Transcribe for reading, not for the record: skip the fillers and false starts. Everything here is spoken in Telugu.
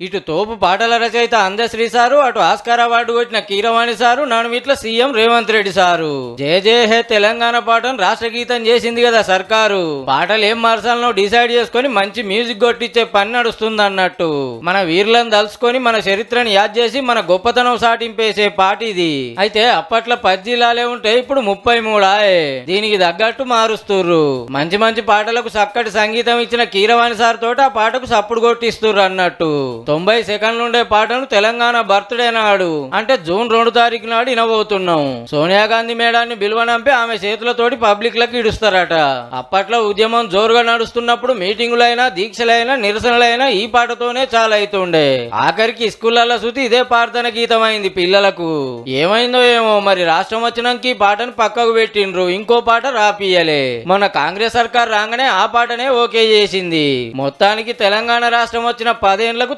ఇటు తోపు పాటల రచయిత అందశ్రీ సారు, అటు ఆస్కార్ అవార్డు కొట్టిన కీరవాణి సారు, నడుమిట్ల సీఎం రేవంత్ రెడ్డి సారు. జయ జయ హే తెలంగాణ పాటను రాష్ట్ర గీతం చేసింది కదా సర్కారు. పాటలు ఏం మార్చాలనో డిసైడ్ చేసుకుని మంచి మ్యూజిక్ కొట్టించే పని నడుస్తుంది అన్నట్టు. మన వీరులను దలుచుకొని మన చరిత్రను యాద్ చేసి మన గొప్పతనం సాటింపేసే పాట ఇది. అయితే అప్పట్లో 10 జిల్లాలే ఉంటే ఇప్పుడు 33. దీనికి తగ్గట్టు మారుస్తుర్రు. మంచి మంచి పాటలకు చక్కటి సంగీతం ఇచ్చిన కీరవాణి సార్ తోటి ఆ పాటకు సప్పుడు కొట్టిస్తుర్రు అన్నట్టు. 90 సెకండ్లు ఉండే పాటను తెలంగాణ బర్త్డే నాడు అంటే జూన్ 2 తారీఖు నాడు వినబోతున్నాం. సోనియా గాంధీ మేడాన్ని బిలువనంపి ఆమె చేతులతోటి పబ్లిక్ లకు ఇడుస్తారట. అప్పట్లో ఉద్యమం జోరుగా నడుస్తున్నప్పుడు మీటింగులైనా, దీక్షలైనా, నిరసనలైనా ఈ పాటతోనే చాలా అవుతుండే. ఆఖరికి స్కూళ్ళల్లో చూసి ఇదే ప్రార్థన గీతం అయింది పిల్లలకు. ఏమైందో ఏమో మరి రాష్ట్రం వచ్చినాక ఈ పాటను పక్కకు పెట్టిండ్రు, ఇంకో పాట రాపియలే. మొన్న కాంగ్రెస్ సర్కార్ రాగానే ఆ పాటనే ఓకే చేసింది. మొత్తానికి తెలంగాణ రాష్ట్రం వచ్చిన 10 ఏళ్లకు